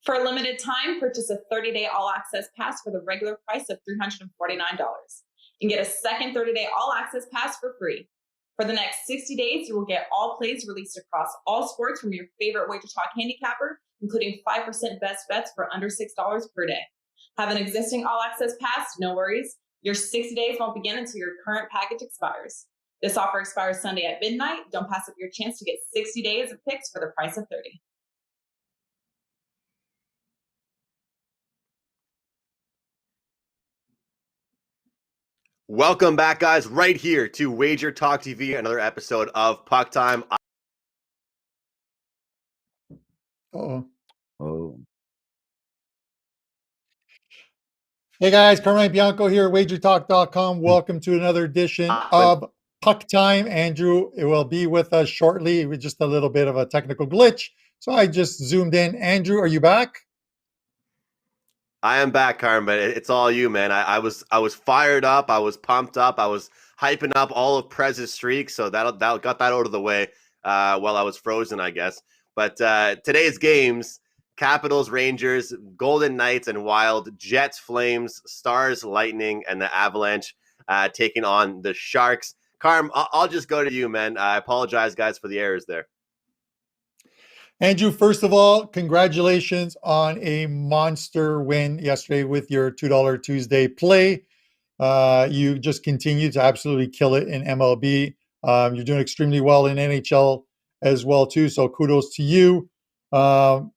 For a limited time, purchase a 30-day all-access pass for the regular price of $349 and get a second 30-day all-access pass for free. For the next 60 days, you will get all plays released across all sports from your favorite WagerTalk handicapper, including 5% best bets for under $6 per day. Have an existing all-access pass? No worries. Your 60 days won't begin until your current package expires. This offer expires Sunday at midnight. Don't pass up your chance to get 60 days of picks for the price of 30. Welcome back, guys, right here to WagerTalk TV, another episode of Puck Time. Hey guys, Carmine Bianco here, WagerTalk.com. Welcome to another edition of Puck Time. Andrew will be with us shortly with just a little bit of a technical glitch, so I just zoomed in. Andrew, are you back? I am back, Carmine. It's all you, man. I was fired up. I was pumped up. I was hyping up all of Prez's streak, so that got that out of the way while I was frozen, I guess. But today's games: Capitals, Rangers, Golden Knights, and Wild, Jets, Flames, Stars, Lightning, and the Avalanche taking on the Sharks. Carm, I'll just go to you, man. I apologize, guys, for the errors there. Andrew, first of all, congratulations on a monster win yesterday with your $2 Tuesday play. You just continue to absolutely kill it in MLB. You're doing extremely well in NHL as well, too, so kudos to you. We have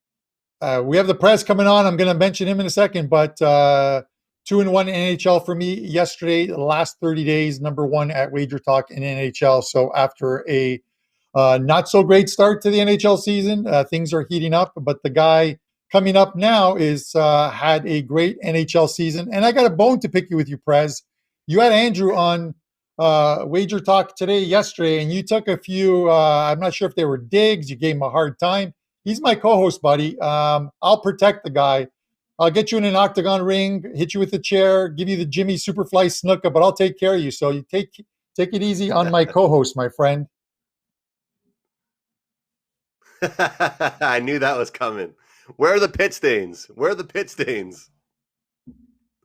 the Prez coming on. I'm going to mention him in a second, but 2-1 NHL for me yesterday. The last 30 days, number one at WagerTalk in NHL. So after a not so great start to the NHL season, things are heating up. But the guy coming up now is had a great NHL season. And I got a bone to pick you with you, Prez. You had Andrew on WagerTalk yesterday, and you took a few, I'm not sure if they were digs. You gave him a hard time. He's my co-host, buddy. I'll protect the guy. I'll get you in an octagon ring, hit you with a chair, give you the Jimmy Superfly snooker, but I'll take care of you. So you take it easy on my co-host, my friend. I knew that was coming. Where are the pit stains? Where are the pit stains?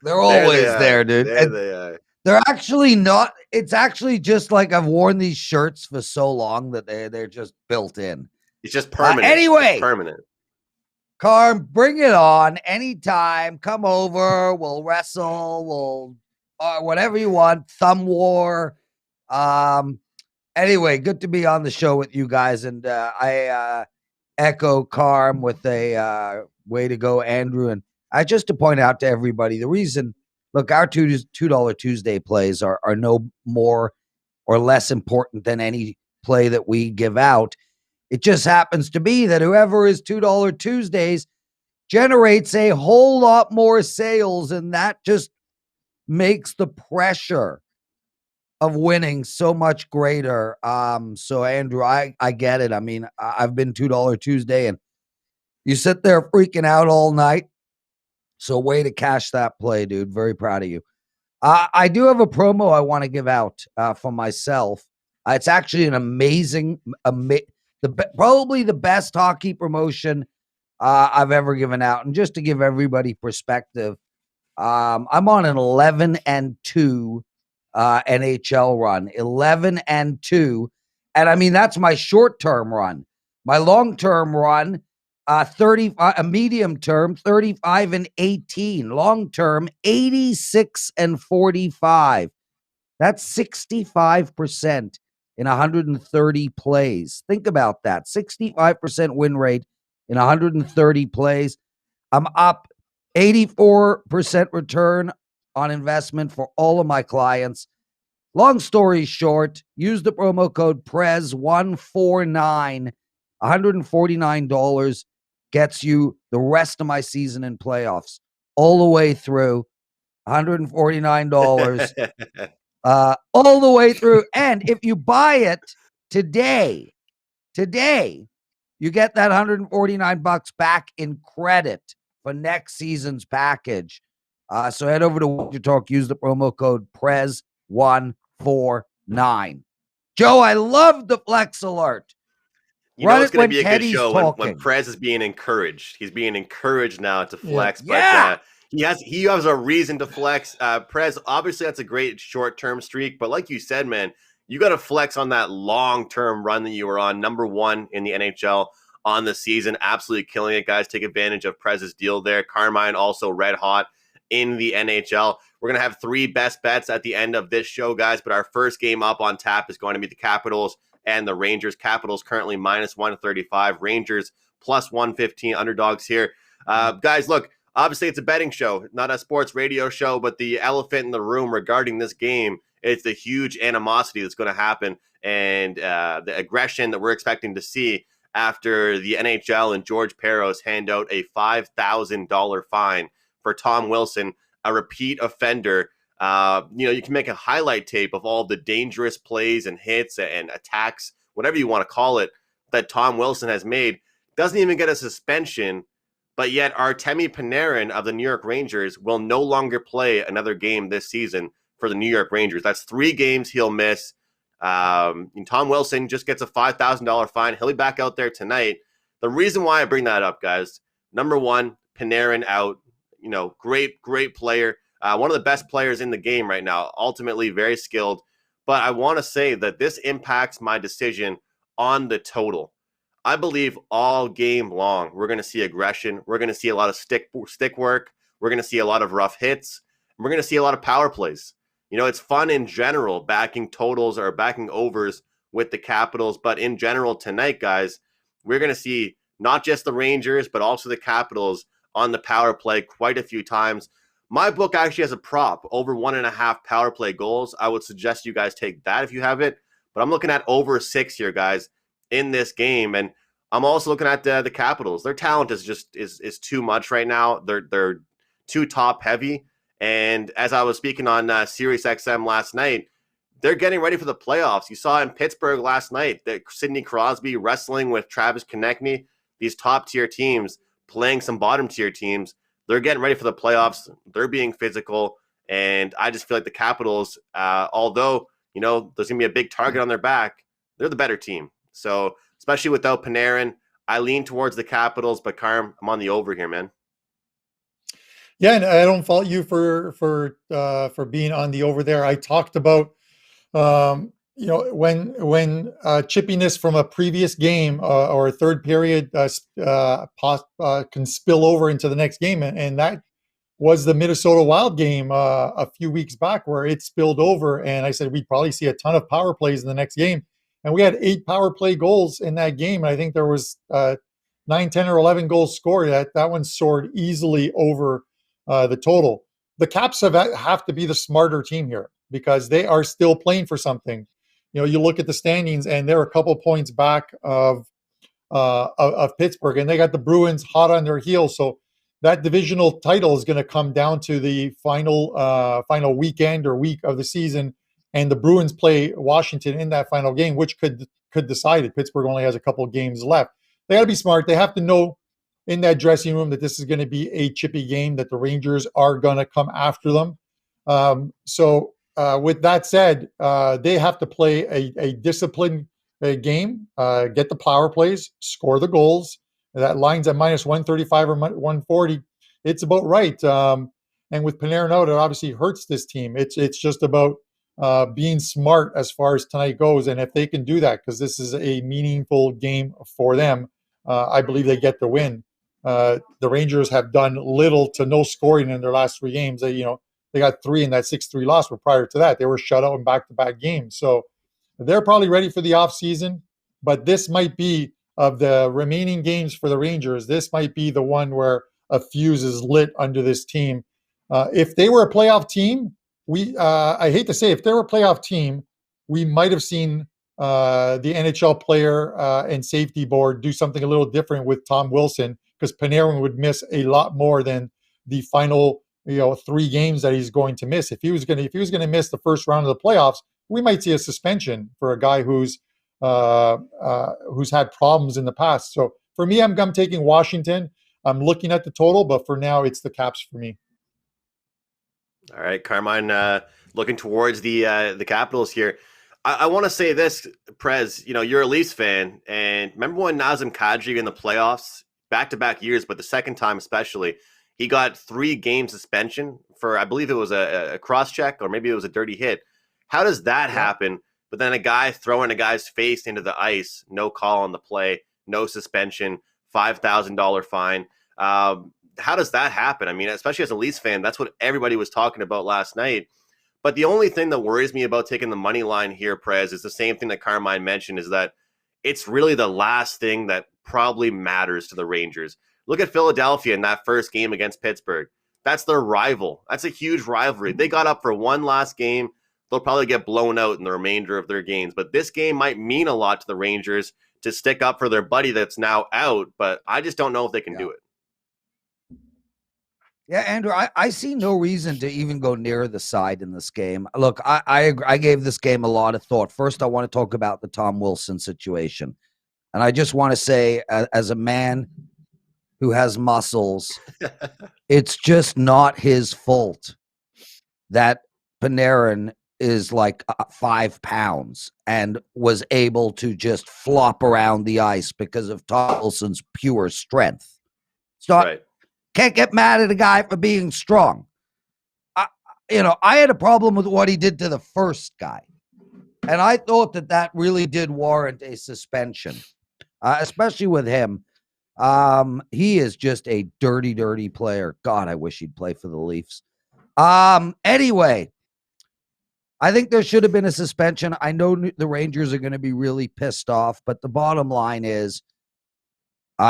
They're always there, dude. There they are. They're actually not. It's actually just like I've worn these shirts for so long that they're just built in. It's just permanent. Anyway, it's permanent. Carm, bring it on anytime. Come over. We'll wrestle. We'll whatever you want. Thumb war. Anyway, good to be on the show with you guys, and I echo Carm with a way to go, Andrew. And I just to point out to everybody the reason. Look, our $2 Tuesday plays are no more or less important than any play that we give out. It just happens to be that whoever is $2 Tuesdays generates a whole lot more sales, and that just makes the pressure of winning so much greater. So Andrew, I get it. I mean, I've been $2 Tuesday, and you sit there freaking out all night. So way to cash that play, dude. Very proud of you. I do have a promo I want to give out for myself. It's actually an amazing, probably the best hockey promotion I've ever given out. And just to give everybody perspective, I'm on an 11-2 NHL run, 11-2. And I mean, that's my short-term run. My long-term run, 30, a medium term, 35-18, long term, 86-45. That's 65% in 130 plays. Think about that. 65% win rate in 130 plays. I'm up 84% return on investment for all of my clients. Long story short, use the promo code PREZ149, $149 gets you the rest of my season in playoffs all the way through. $149 all the way through. And if you buy it today, you get that $149 back in credit for next season's package. So head over to WagerTalk, use the promo code PREZ149. Joe, I love the Flex Alert. You know Run it's it going to when be a good Teddy's show when talking. Prez is being encouraged. He's being encouraged now to Yeah. flex, Yeah. but he has a reason to flex. Prez, obviously, that's a great short-term streak, but like you said, man, you got to flex on that long-term run that you were on, number 1 in the NHL on the season, absolutely killing it, guys. Take advantage of Prez's deal there. Carmine also red hot in the NHL. We're going to have 3 best bets at the end of this show, guys, but our first game up on tap is going to be the Capitals and the Rangers. Capitals currently minus 135, Rangers plus 115, underdogs here. Guys, look, obviously it's a betting show, not a sports radio show, but the elephant in the room regarding this game, it's the huge animosity that's going to happen and the aggression that we're expecting to see after the NHL and George Peros hand out a $5,000 fine for Tom Wilson, a repeat offender. You can make a highlight tape of all the dangerous plays and hits and attacks, whatever you want to call it, that Tom Wilson has made. Doesn't even get a suspension, but yet Artemi Panarin of the New York Rangers will no longer play another game this season for the New York Rangers. That's 3 games he'll miss. And Tom Wilson just gets a $5,000 fine. He'll be back out there tonight. The reason why I bring that up, guys, number 1, Panarin out. Great player. One of the best players in the game right now, ultimately very skilled. But I want to say that this impacts my decision on the total. I believe all game long, we're going to see aggression. We're going to see a lot of stick work. We're going to see a lot of rough hits. We're going to see a lot of power plays. It's fun in general, backing totals or backing overs with the Capitals. But in general tonight, guys, we're going to see not just the Rangers, but also the Capitals on the power play quite a few times. My book actually has a prop over 1.5 power play goals. I would suggest you guys take that if you have it. But I'm looking at over 6 here, guys, in this game. And I'm also looking at the Capitals. Their talent is too much right now. They're too top heavy. And as I was speaking on Sirius XM last night, they're getting ready for the playoffs. You saw in Pittsburgh last night that Sidney Crosby wrestling with Travis Konechny, these top-tier teams playing some bottom-tier teams. They're getting ready for the playoffs. They're being physical. And I just feel like the Capitals, although, there's going to be a big target on their back, they're the better team. So, especially without Panarin, I lean towards the Capitals, but Carm, I'm on the over here, man. Yeah, and I don't fault you for being on the over there. I talked about when chippiness from a previous game or a third period can spill over into the next game, and that was the Minnesota Wild game a few weeks back where it spilled over, and I said we'd probably see a ton of power plays in the next game, and we had 8 power play goals in that game, and I think there was 9, 10, or 11 goals scored. That one soared easily over the total. The Caps have to be the smarter team here because they are still playing for something. You look at the standings and they're a couple points back of Pittsburgh, and they got the Bruins hot on their heels. So that divisional title is going to come down to the final weekend or week of the season, and the Bruins play Washington in that final game, which could decide it. Pittsburgh only has a couple games left. They got to be smart. They have to know in that dressing room that this is going to be a chippy game, that the Rangers are going to come after them. With that said, they have to play a disciplined game, get the power plays, score the goals. That line's at minus 135 or 140. It's about right. And with Panarin out, it obviously hurts this team. It's just about being smart as far as tonight goes. And if they can do that, because this is a meaningful game for them, I believe they get the win. The Rangers have done little to no scoring in their last 3 games. They got 3 in that 6-3 loss, but prior to that, they were shut out in back-to-back games. So they're probably ready for the offseason, but this might be, of the remaining games for the Rangers, this might be the one where a fuse is lit under this team. If they were a playoff team, I hate to say, if they were a playoff team, we might have seen the NHL player and safety board do something a little different with Tom Wilson, because Panarin would miss a lot more than the final 3 games that he's going to miss. If he was going to miss the first round of the playoffs, we might see a suspension for a guy who's had problems in the past. So for me, I'm taking Washington. I'm looking at the total, but for now, it's the Caps for me. All right, Carmine, looking towards the Capitals here. I want to say this, Prez. You're a Leafs fan, and remember when Nazem Kadri in the playoffs, back-to-back years, but the second time especially, he got 3-game suspension for, I believe it was a cross-check, or maybe it was a dirty hit. How does that happen? But then a guy throwing a guy's face into the ice, no call on the play, no suspension, $5,000 fine. How does that happen? I mean, especially as a Leafs fan, that's what everybody was talking about last night. But the only thing that worries me about taking the money line here, Prez, is the same thing that Carmine mentioned, is that it's really the last thing that probably matters to the Rangers. Look at Philadelphia in that first game against Pittsburgh. That's their rival. That's a huge rivalry. They got up for one last game. They'll probably get blown out in the remainder of their games. But this game might mean a lot to the Rangers to stick up for their buddy that's now out. But I just don't know if they can do it. Yeah, Andrew, I see no reason to even go near the side in this game. Look, I gave this game a lot of thought. First, I want to talk about the Tom Wilson situation. And I just want to say, as a man who has muscles, it's just not his fault that Panarin is like 5 pounds and was able to just flop around the ice because of Tom Wilson's pure strength. It's not... Right. Can't get mad at a guy for being strong. I had a problem with what he did to the first guy. And I thought that really did warrant a suspension, especially with him. He is just a dirty, dirty player. God, I wish he'd play for the Leafs. Anyway, I think there should have been a suspension. I know the Rangers are going to be really pissed off, but the bottom line is,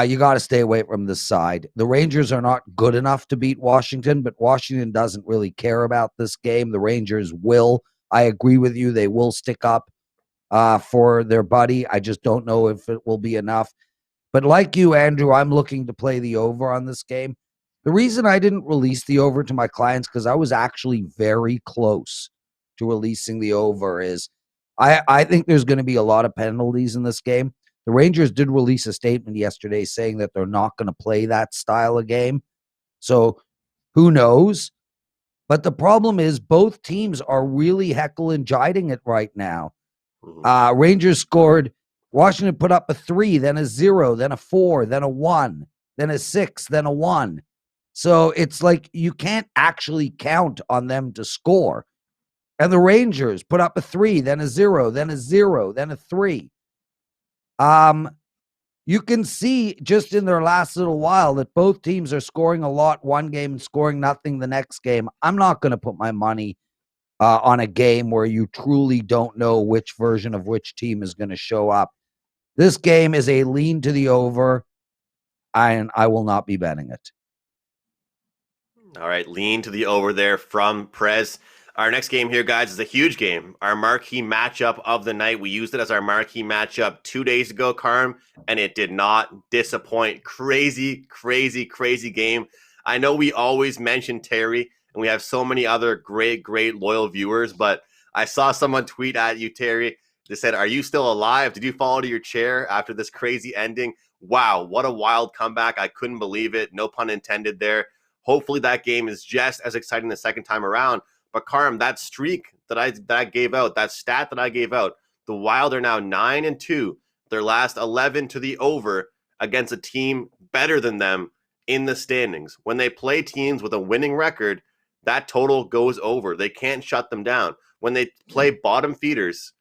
you got to stay away from this side. The Rangers are not good enough to beat Washington, but Washington doesn't really care about this game. The Rangers will. I agree with you. They will stick up for their buddy. I just don't know if it will be enough. But like you, Andrew, I'm looking to play the over on this game. The reason I didn't release the over to my clients, because I was actually very close to releasing the over, is I think there's going to be a lot of penalties in this game. The Rangers did release a statement yesterday saying that they're not going to play that style of game. So who knows? But the problem is both teams are really heckle and jiding it right now. Rangers scored. Washington put up a 3, then a 0, then a 4, then a 1, then a 6, then a 1. So it's like you can't actually count on them to score. And the Rangers put up a 3, then a 0, then a 0, then a 3. You can see just in their last little while that both teams are scoring a lot one game and scoring nothing the next game. I'm not going to put my money on a game where you truly don't know which version of which team is going to show up. This game is a lean to the over, and I will not be betting it. All right, lean to the over there from Prez. Our next game here, guys, is a huge game. Our marquee matchup of the night. We used it as our marquee matchup 2 days ago, Carm, and it did not disappoint. Crazy, crazy, crazy game. I know we always mention Terry, and we have so many other great, great loyal viewers, but I saw someone tweet at you, Terry. They said, "Are you still alive? Did you fall to your chair after this crazy ending?" Wow, what a wild comeback. I couldn't believe it. No pun intended there. Hopefully that game is just as exciting the second time around. But Carm, that streak that I gave out, that stat that I gave out, the Wild are now 9-2, their last 11 to the over against a team better than them in the standings. When they play teams with a winning record, that total goes over. They can't shut them down. When they play bottom feeders,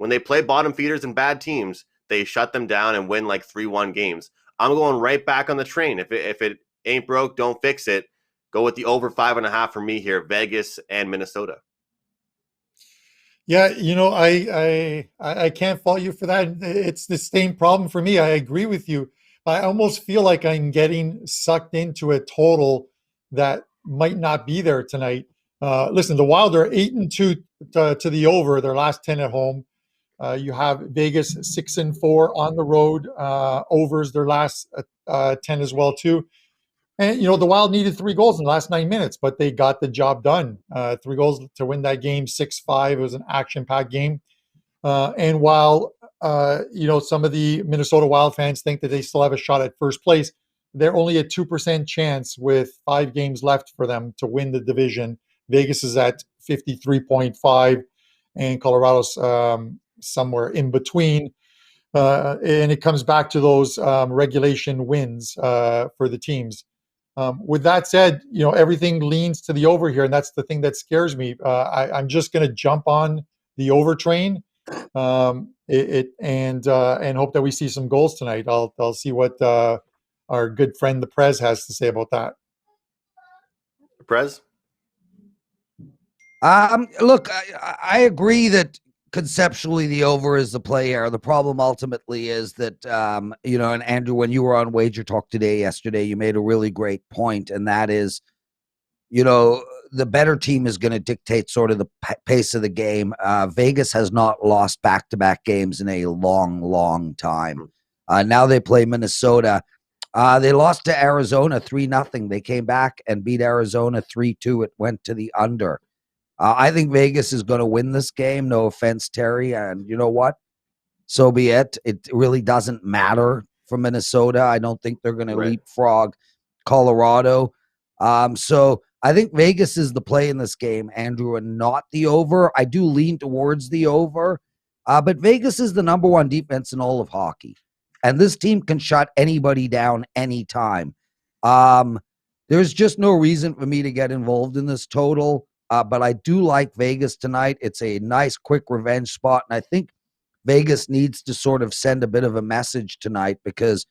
and bad teams, they shut them down and win like 3-1 games. I'm going right back on the train. If it ain't broke, don't fix it. Go with the over 5.5 for me here, Vegas and Minnesota. Yeah, I can't fault you for that. It's the same problem for me. I agree with you. I almost feel like I'm getting sucked into a total that might not be there tonight. Listen, the Wild are 8-2 to the over, their last 10 at home. You have Vegas 6-4 on the road, overs their last 10 as well too. And, the Wild needed 3 goals in the last 9 minutes, but they got the job done. 3 goals to win that game, 6-5. It was an action-packed game. And while, some of the Minnesota Wild fans think that they still have a shot at first place, they're only a 2% chance with 5 games left for them to win the division. Vegas is at 53.5. and Colorado's somewhere in between. And it comes back to those regulation wins for the teams. With that said, everything leans to the over here, and that's the thing that scares me. I'm just going to jump on the over train, and hope that we see some goals tonight. I'll see what our good friend the Prez has to say about that. Prez? Look, I agree that conceptually the over is the play here. The problem ultimately is that, and Andrew, when you were on WagerTalk yesterday, you made a really great point, and that is, the better team is going to dictate sort of the pace of the game. Vegas has not lost back-to-back games in a long, long time. Now they play Minnesota. They lost to Arizona 3-0. They came back and beat Arizona 3-2. It went to the under. I think Vegas is going to win this game. No offense, Terry. And you know what? So be it. It really doesn't matter for Minnesota. I don't think they're going to leapfrog Colorado. So I think Vegas is the play in this game, Andrew, and not the over. I do lean towards the over. But Vegas is the number one defense in all of hockey. And this team can shut anybody down anytime. There's just no reason for me to get involved in this total. But I do like Vegas tonight. It's a nice, quick revenge spot. And I think Vegas needs to sort of send a bit of a message tonight because,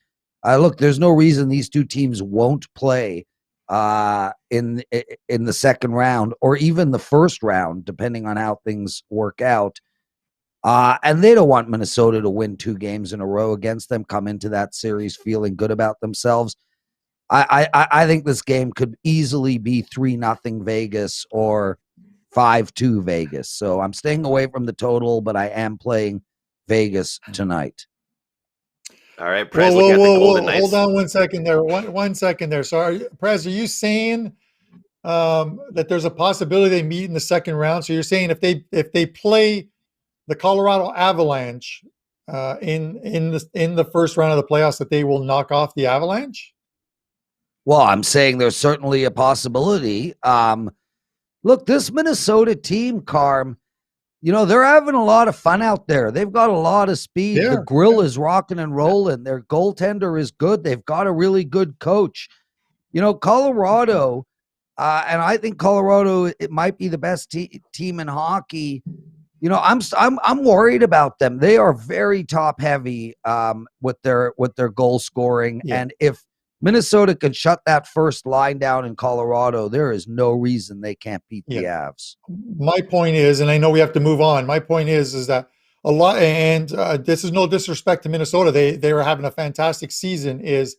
look, there's no reason these two teams won't play in the second round or even the first round, depending on how things work out. And they don't want Minnesota to win 2 games in a row against them, come into that series feeling good about themselves. I think this game could easily be 3-0 Vegas or 5-2 Vegas. So I'm staying away from the total, but I am playing Vegas tonight. All right, Prez, looking at the Golden Knights. Hold on 1 second there. One second there. So, Prez, are you saying that there's a possibility they meet in the second round? So you're saying if they play the Colorado Avalanche in the first round of the playoffs, that they will knock off the Avalanche? Well, I'm saying there's certainly a possibility. Look, this Minnesota team, Carm, they're having a lot of fun out there. They've got a lot of speed. The grill is rocking and rolling. Their goaltender is good. They've got a really good coach. Colorado, and I think Colorado, it might be the best team in hockey. I'm worried about them. They are very top heavy with their goal scoring, and if Minnesota can shut that first line down in Colorado, there is no reason they can't beat the Avs. My point is, and I know we have to move on, my point is that a lot, and this is no disrespect to Minnesota, they were having a fantastic season, is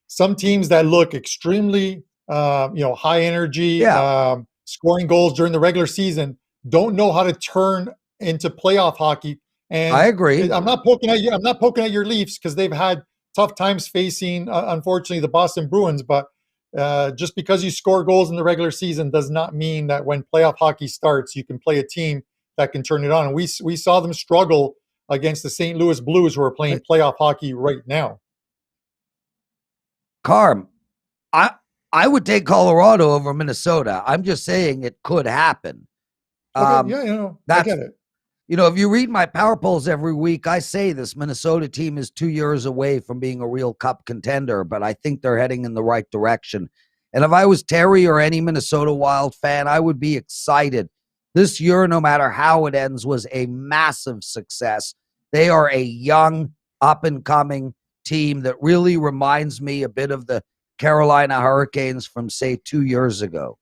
some teams that look extremely high energy, scoring goals during the regular season, don't know how to turn into playoff hockey. And I agree. I'm not poking at your Leafs because they've had tough times facing, unfortunately, the Boston Bruins. But just because you score goals in the regular season does not mean that when playoff hockey starts, you can play a team that can turn it on. And we saw them struggle against the St. Louis Blues, who are playing playoff hockey right now. Carm, I would take Colorado over Minnesota. I'm just saying it could happen. Okay, I get it. If you read my power polls every week, I say this Minnesota team is 2 years away from being a real cup contender, but I think they're heading in the right direction. And if I was Terry or any Minnesota Wild fan, I would be excited. This year, no matter how it ends, was a massive success. They are a young, up-and-coming team that really reminds me a bit of the Carolina Hurricanes from, say, 2 years ago.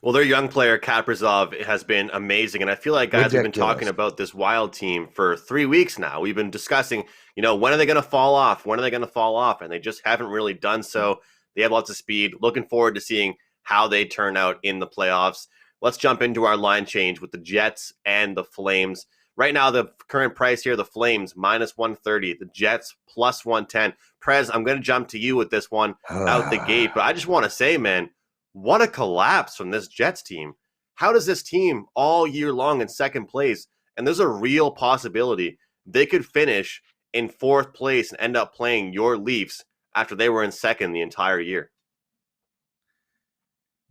Well, their young player, Kaprizov, has been amazing. And I feel like, guys, we've been talking about this Wild team for 3 weeks now. We've been discussing, when are they going to fall off? When are they going to fall off? And they just haven't really done so. They have lots of speed. Looking forward to seeing how they turn out in the playoffs. Let's jump into our line change with the Jets and the Flames. Right now, the current price here, the Flames, -130. The Jets, +110. Prez, I'm going to jump to you with this one out the gate. But I just want to say, man, what a collapse from this Jets team. How does this team all year long in second place, and there's a real possibility they could finish in 4th place and end up playing your Leafs after they were in second the entire year?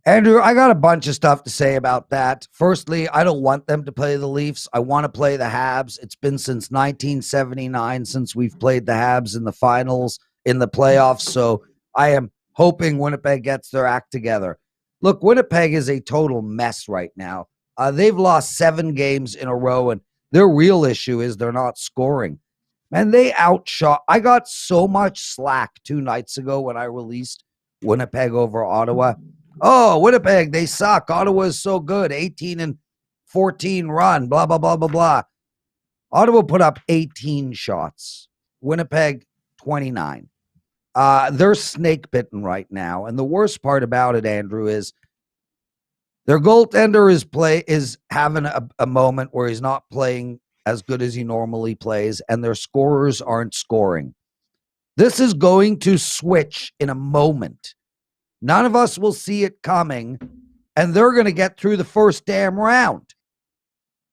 Andrew, I got a bunch of stuff to say about that. Firstly, I don't want them to play the Leafs. I want to play the Habs. It's been since 1979 since we've played the Habs in the finals, in the playoffs. So I am hoping Winnipeg gets their act together. Look, Winnipeg is a total mess right now. They've lost 7 games in a row, and their real issue is they're not scoring. Man, they outshot. I got so much slack 2 nights ago when I released Winnipeg over Ottawa. Oh, Winnipeg, they suck. Ottawa is so good. 18-14 run, blah, blah, blah, blah, blah. Ottawa put up 18 shots. Winnipeg, 29. They're snake bitten right now. And the worst part about it, Andrew, is their goaltender is having a moment where he's not playing as good as he normally plays, and their scorers aren't scoring. This is going to switch in a moment. None of us will see it coming, and they're going to get through the first damn round.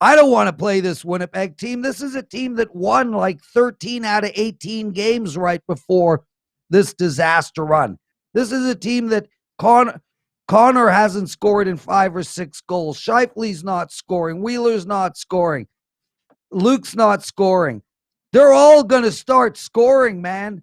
I don't want to play this Winnipeg team. This is a team that won like 13 out of 18 games right before this disaster run. This is a team that Connor hasn't scored in 5 or 6 goals. Scheifele's not scoring. Wheeler's not scoring. Luke's not scoring. They're all going to start scoring, man.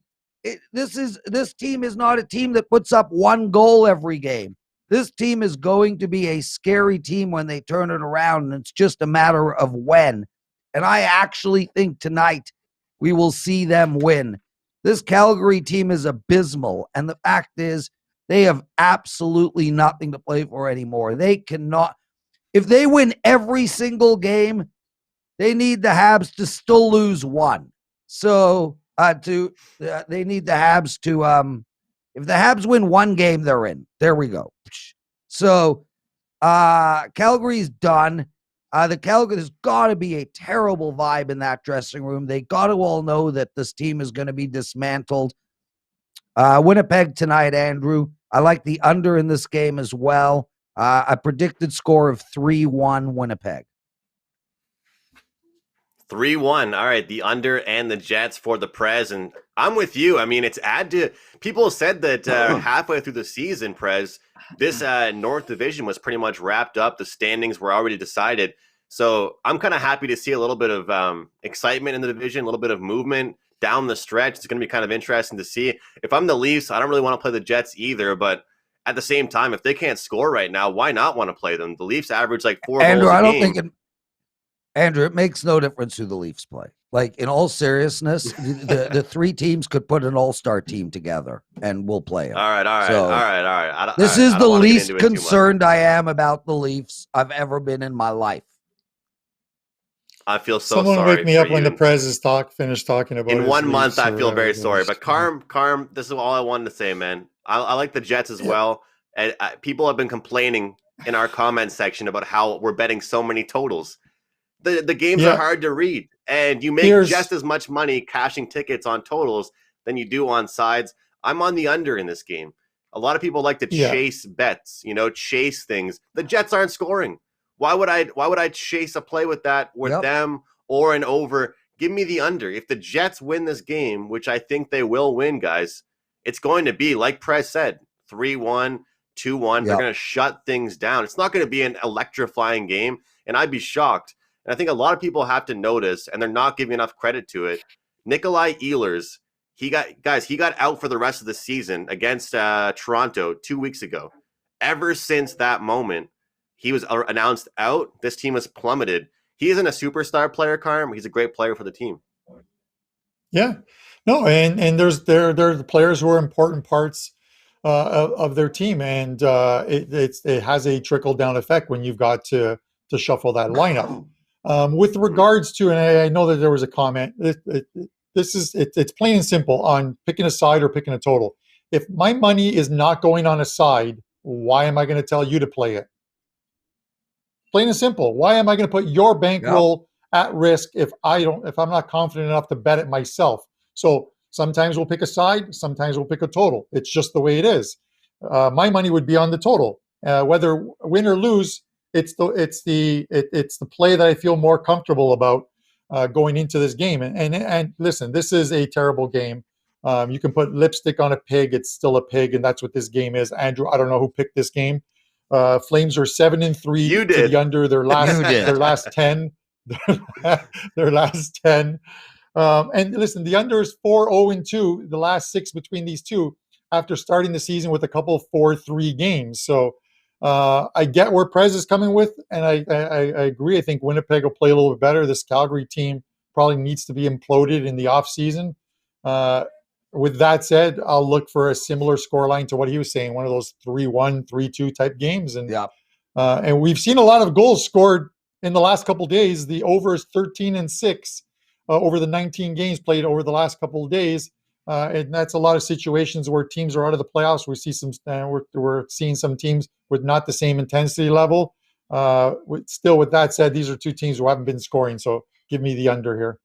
This team is not a team that puts up 1 goal every game. This team is going to be a scary team when they turn it around, and it's just a matter of when. And I actually think tonight we will see them win. This Calgary team is abysmal, and the fact is they have absolutely nothing to play for anymore. They cannot. If they win every single game, they need the Habs to still lose 1. So they need the Habs to if the Habs win 1 game, they're in. There we go. So Calgary's done. There's got to be a terrible vibe in that dressing room. They got to all know that this team is going to be dismantled. Winnipeg tonight, Andrew. I like the under in this game as well. A predicted score of 3-1 Winnipeg. 3-1. All right, the under and the Jets for the Prez, and I'm with you. I mean, it's people said that halfway through the season, Prez, this North Division was pretty much wrapped up. The standings were already decided. So I'm kind of happy to see a little bit of excitement in the division, a little bit of movement down the stretch. It's going to be kind of interesting to see. If I'm the Leafs, I don't really want to play the Jets either, but at the same time, if they can't score right now, why not want to play them? The Leafs average like 4 Andrew, goals a game. Andrew, it makes no difference who the Leafs play. Like, in all seriousness, the 3 teams could put an all-star team together, and we'll play them. All right. This is the least concerned I am about the Leafs I've ever been in my life. I feel so Someone sorry. wake me up when the Prez is finished talking about. In 1 month, I feel very sorry. But Carm, this is all I wanted to say, man. I like the Jets as well. And people have been complaining in our comment section about how we're betting so many totals. The games are hard to read, and you make just as much money cashing tickets on totals than you do on sides. I'm on the under in this game. A lot of people like to chase bets, chase things. The Jets aren't scoring. Why would I chase a play with them or an over? Give me the under. If the Jets win this game, which I think they will win, guys, it's going to be, like Prez said, 3-1, 2-1. They're going to shut things down. It's not going to be an electrifying game, and I'd be shocked. And I think a lot of people have to notice, and they're not giving enough credit to it. Nikolai Ehlers, he got out for the rest of the season against Toronto 2 weeks ago. Ever since that moment, he was announced out. This team has plummeted. He isn't a superstar player, Carm. He's a great player for the team. Yeah, no, and there are the players who are important parts of their team, and it has a trickle down effect when you've got to shuffle that lineup. With regards to, and I know that there was a comment, it's plain and simple on picking a side or picking a total. If my money is not going on a side, why am I going to tell you to play it? Plain and simple. Why am I going to put your bankroll at risk if I'm not confident enough to bet it myself? So sometimes we'll pick a side, sometimes we'll pick a total. It's just the way it is. My money would be on the total, whether win or lose. It's the play that I feel more comfortable about going into this game. And listen, this is a terrible game. You can put lipstick on a pig; it's still a pig, and that's what this game is. Andrew, I don't know who picked this game, Flames are 7-3 You to did. the under their last You did. their last 10. Their last 10. And listen, the under is 4-0-2, the last 6 between these two, after starting the season with a couple 4-3 games. So I get where Prez is coming with, and I agree. I think Winnipeg will play a little bit better. This Calgary team probably needs to be imploded in the offseason. With that said, I'll look for a similar scoreline to what he was saying, one of those 3-1, 3-2 type games. And and we've seen a lot of goals scored in the last couple of days. The over is 13-6 over the 19 games played over the last couple of days. And that's a lot of situations where teams are out of the playoffs. We see some, we're seeing some teams with not the same intensity level. Still, with that said, these are two teams who haven't been scoring. So give me the under here.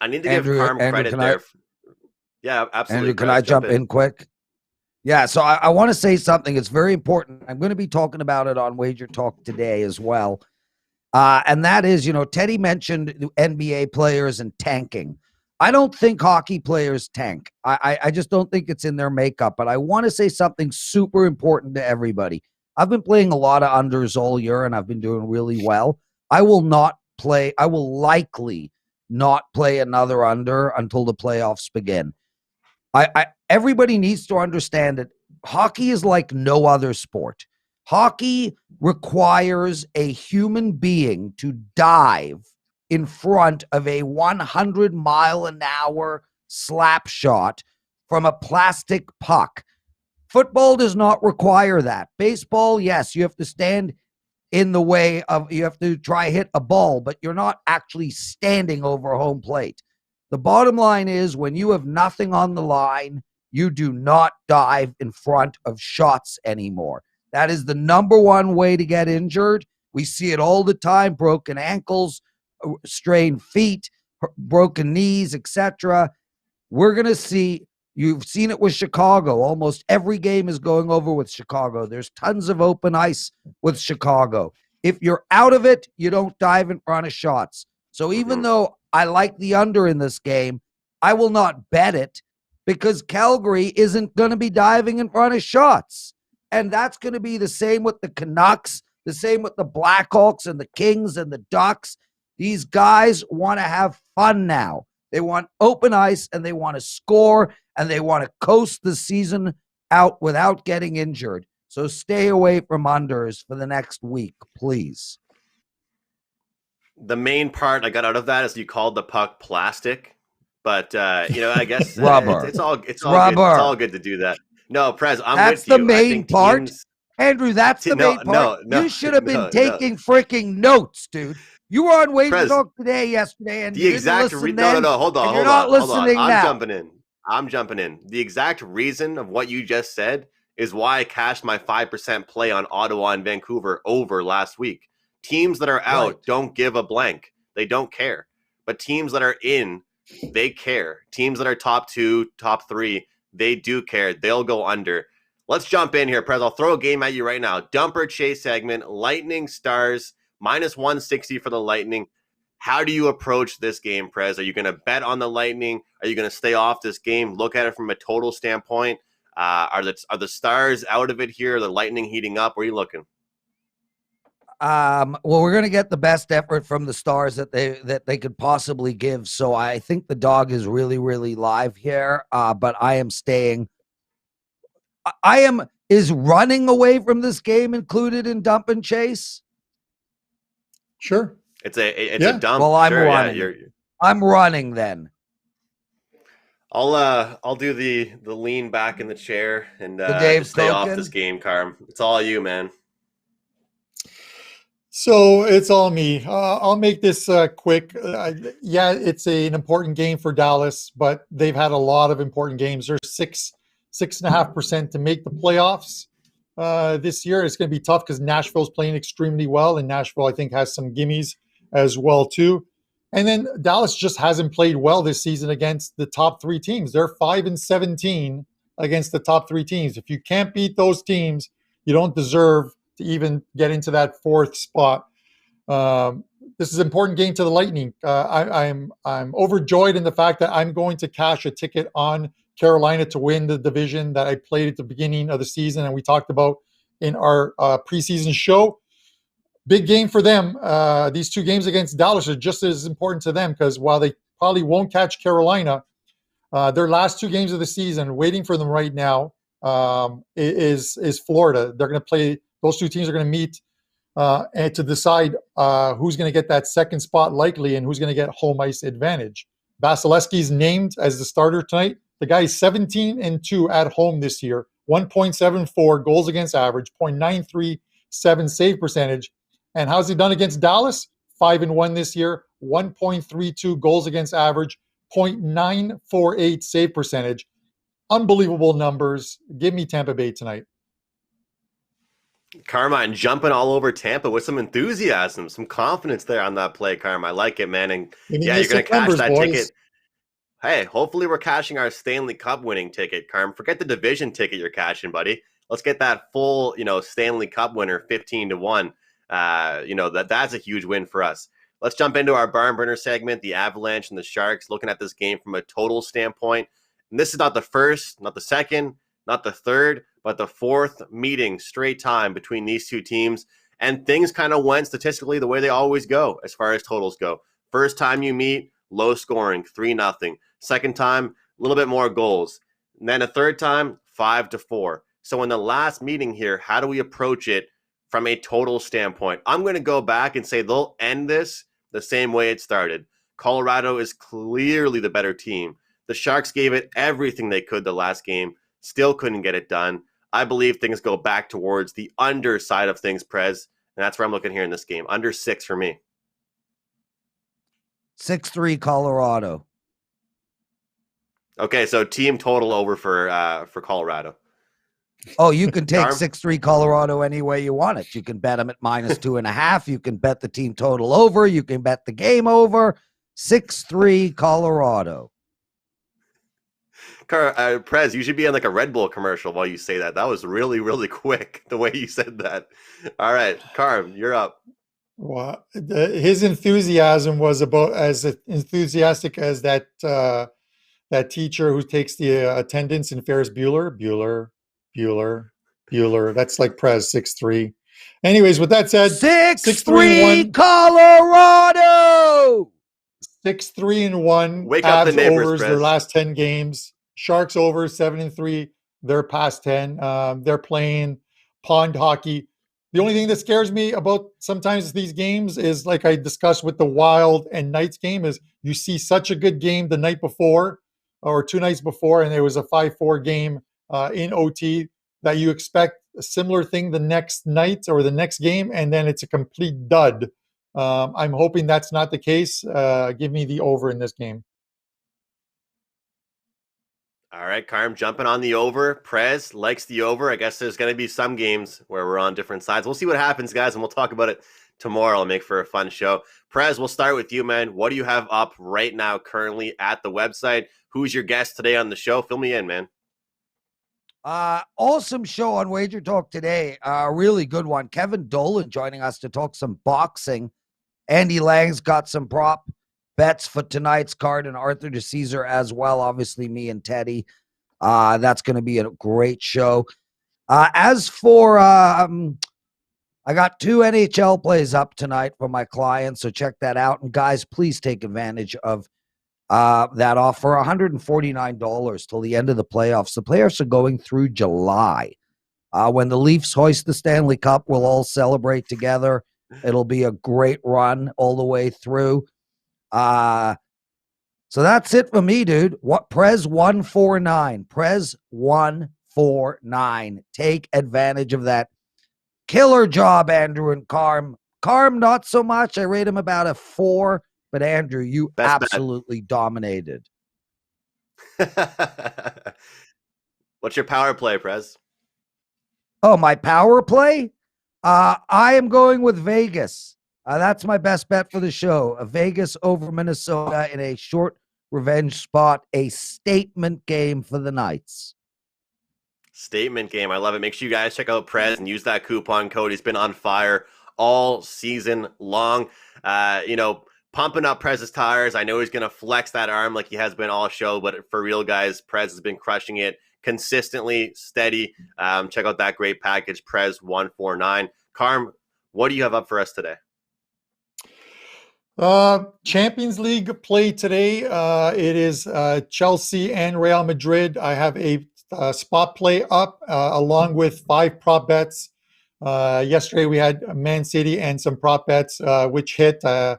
I need to give Carm credit there. Yeah, absolutely. Andrew, can I jump in quick? Yeah, so I want to say something. It's very important. I'm going to be talking about it on WagerTalk today as well. And that is, Teddy mentioned NBA players and tanking. I don't think hockey players tank. I just don't think it's in their makeup. But I want to say something super important to everybody. I've been playing a lot of unders all year, and I've been doing really well. I will likely not play another under until the playoffs begin. Everybody needs to understand that hockey is like no other sport. Hockey requires a human being to dive in front of a 100-mile-an-hour slap shot from a plastic puck. Football does not require that. Baseball, yes, you have to stand in the way of, you have to try hit a ball, but you're not actually standing over home plate. The bottom line is, when you have nothing on the line, you do not dive in front of shots anymore. That is the number one way to get injured. We see it all the time: broken ankles, strained feet, broken knees, etc. We're going to see, you've seen it with Chicago. Almost every game is going over with Chicago. There's tons of open ice with Chicago. If you're out of it, you don't dive in front of shots. So even though I like the under in this game, I will not bet it, because Calgary isn't going to be diving in front of shots. And that's going to be the same with the Canucks, the same with the Blackhawks and the Kings and the Ducks. These guys want to have fun now. They want open ice, and they want to score, and they want to coast the season out without getting injured. So stay away from unders for the next week, please. The main part I got out of that is you called the puck plastic, but I guess rubber. It's all rubber. Good. It's all good to do that. No, Prez, that's with you. The main part. Andrew, that's the main part. You should have been taking freaking notes, dude. You were on WagerTalk yesterday, and the exact hold on. You're not listening now. I'm jumping in. The exact reason of what you just said is why I cashed my 5% play on Ottawa and Vancouver over last week. Teams that are out don't give a blank. They don't care. But teams that are in, they care. Teams that are top 2, top 3, they do care. They'll go under. Let's jump in here, Prez. I'll throw a game at you right now. Dumper chase segment, Lightning Stars, minus 160 for the Lightning. How do you approach this game, Prez? Are you going to bet on the Lightning? Are you going to stay off this game? Look at it from a total standpoint. Are the Stars out of it here? Are the Lightning heating up? Where are you looking? Well, we're going to get the best effort from the Stars that they could possibly give. So I think the dog is really, really live here. But I am staying. Is running away from this game included in dump and chase? Sure. It's a dump. Well, I'm sure, running. Yeah, I'm running then. I'll do the lean back in the chair and just stay off this game, Carm. It's all you, man. So it's all me. I'll make this quick. It's an important game for Dallas, but they've had a lot of important games. They're 6.5% to make the playoffs this year. It's going to be tough because Nashville's playing extremely well, and Nashville, I think, has some gimmies as well too. And then Dallas just hasn't played well this season against the top 3 teams. They're 5-17 against the top 3 teams. If you can't beat those teams, you don't deserve to even get into that 4th spot. This is an important game to the Lightning. I'm overjoyed in the fact that I'm going to cash a ticket on Carolina to win the division that I played at the beginning of the season, and we talked about in our preseason show. Big game for them. These 2 games against Dallas are just as important to them because while they probably won't catch Carolina, their last 2 games of the season, waiting for them right now, is Florida. They're going to play. Those 2 teams are going to meet and to decide who's going to get that second spot likely and who's going to get home ice advantage. Vasilevsky's named as the starter tonight. The guy is 17-2 at home this year, 1.74 goals against average, 0.937 save percentage. And how's he done against Dallas? 5-1 this year, 1.32 goals against average, 0.948 save percentage. Unbelievable numbers. Give me Tampa Bay tonight. Carmine jumping all over Tampa with some enthusiasm, some confidence there on that play, Carmine. I like it, man. And yeah, you're going to cash that ticket. Hey, hopefully we're cashing our Stanley Cup winning ticket, Carm. Forget the division ticket you're cashing, buddy. Let's get that full, Stanley Cup winner 15-1. That's a huge win for us. Let's jump into our barn burner segment, the Avalanche and the Sharks, looking at this game from a total standpoint. And this is not the first, not the second, not the third, but the 4th meeting straight time between these 2 teams. And things kind of went statistically the way they always go as far as totals go. First time you meet, low scoring, 3-0. Second time, a little bit more goals. And then a third time, 5-4. So in the last meeting here, how do we approach it from a total standpoint? I'm going to go back and say they'll end this the same way it started. Colorado is clearly the better team. The Sharks gave it everything they could the last game, still couldn't get it done. I believe things go back towards the under side of things, Prez, and that's where I'm looking here in this game. Under 6 for me. 6-3 Colorado. Okay, so team total over for Colorado. Oh, you can take Carm? 6-3 Colorado any way you want it. You can bet them at -2.5. You can bet the team total over. You can bet the game over. 6-3 Colorado. Prez, you should be on like a Red Bull commercial while you say that. That was really, really quick, the way you said that. All right, Carm, you're up. Well, his enthusiasm was about as enthusiastic as that teacher who takes the attendance in Ferris Bueller. Bueller. That's like Prez 6-3. Anyways, with that said, 6-3 Colorado. 6-3-1. Wake up the Avs neighbors, overs Prez. their last 10 games. Sharks over 7-3. They're past 10. They're playing pond hockey. The only thing that scares me about sometimes these games is, like I discussed with the Wild and Knights game, is you see such a good game the night before or 2 nights before, and there was a 5-4 game in OT, that you expect a similar thing the next night or the next game, and then it's a complete dud. I'm hoping that's not the case. Give me the over in this game. All right, Carm, jumping on the over. Prez likes the over. I guess there's going to be some games where we're on different sides. We'll see what happens, guys, and we'll talk about it tomorrow. I'll make for a fun show. Prez, we'll start with you, man. What do you have up right now currently at the website? Who's your guest today on the show? Fill me in, man. Awesome show on WagerTalk today. Really good one. Kevin Dolan joining us to talk some boxing. Andy Lang's got some prop bets for tonight's card, and Arthur DeCesar as well. Obviously, me and Teddy. That's going to be a great show. As for, I got 2 NHL plays up tonight for my clients, so check that out. And guys, please take advantage of that offer. $149 till the end of the playoffs. The playoffs are going through July. When the Leafs hoist the Stanley Cup, we'll all celebrate together. It'll be a great run all the way through. So that's it for me, dude. What Prez 149. Prez 149. Take advantage of that. Killer job, Andrew and Carm. Carm, not so much. I rate him about a 4. But Andrew, you Best absolutely dominated. What's your power play, Prez? Oh, my power play? I am going with Vegas. That's my best bet for the show. Vegas over Minnesota in a short revenge spot. A statement game for the Knights. Statement game. I love it. Make sure you guys check out Prez and use that coupon code. He's been on fire all season long. Pumping up Prez's tires. I know he's going to flex that arm like he has been all show, but for real, guys, Prez has been crushing it. consistently steady. Check out that great package, Prez 149. Carm, what do you have up for us today? Champions League play today. It is Chelsea and Real Madrid. I have a spot play up along with 5 prop bets. Yesterday we had Man City and some prop bets, which hit a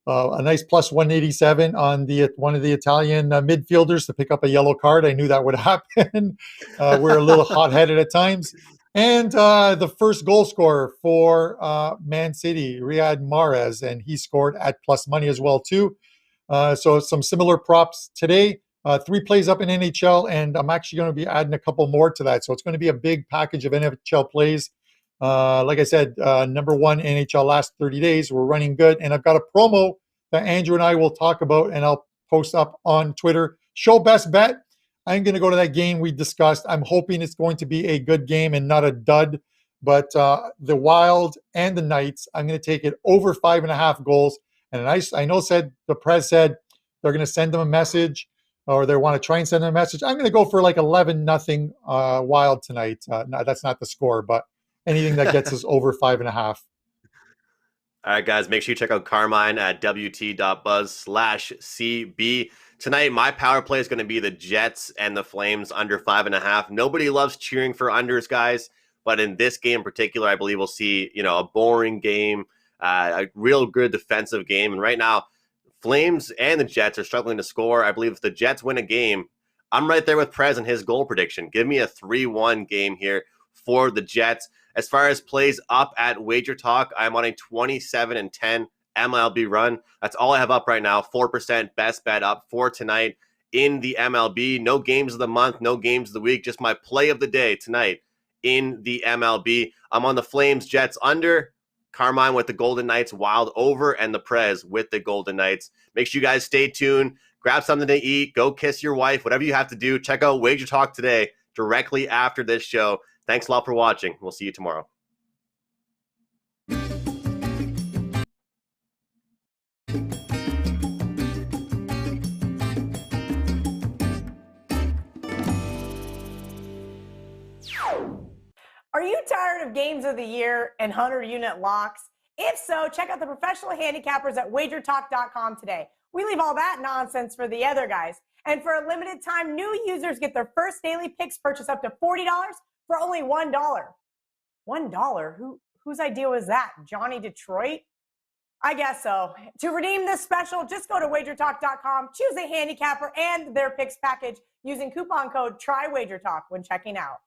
nice plus 187 on one of the Italian midfielders to pick up a yellow card. I knew that would happen. We're a little hot-headed at times. And the first goal scorer for Man City, Riyad Mahrez, and he scored at plus money as well too. So some similar props today. 3 plays up in NHL, and I'm actually going to be adding a couple more to that. So it's going to be a big package of NHL plays. Like I said, number 1 NHL last 30 days. We're running good, and I've got a promo that Andrew and I will talk about, and I'll post up on Twitter. Show best bet. I'm going to go to that game we discussed. I'm hoping it's going to be a good game and not a dud. But the Wild and the Knights, I'm going to take it over 5.5 goals. And I know the Prez said they're going to send them a message, or they want to try and send them a message. I'm going to go for like 11-0 Wild tonight. No, that's not the score, but anything that gets us over 5.5. All right, guys, make sure you check out Carmine at wt.buzz/CB. Tonight, my power play is going to be the Jets and the Flames under 5.5. Nobody loves cheering for unders, guys, but in this game in particular, I believe we'll see, a boring game, a real good defensive game. And right now, Flames and the Jets are struggling to score. I believe if the Jets win a game, I'm right there with Prez and his goal prediction. Give me a 3-1 game here for the Jets. As far as plays up at WagerTalk, I'm on a 27-10 MLB run. That's all I have up right now. 4% best bet up for tonight in the MLB. No games of the month, no games of the week, just my play of the day tonight in the MLB. I'm on the Flames Jets under, Carmine with the Golden Knights Wild over, and the Prez with the Golden Knights. Make sure you guys stay tuned. Grab something to eat. Go kiss your wife. Whatever you have to do. Check out WagerTalk today directly after this show. Thanks a lot for watching. We'll see you tomorrow. Are you tired of games of the year and 100-unit locks? If so, check out the professional handicappers at WagerTalk.com today. We leave all that nonsense for the other guys. And for a limited time, new users get their first daily picks purchase up to $40 for only $1. $1? Whose idea was that? Johnny Detroit? I guess so. To redeem this special, just go to WagerTalk.com, choose a handicapper and their picks package using coupon code TRYWagerTalk when checking out.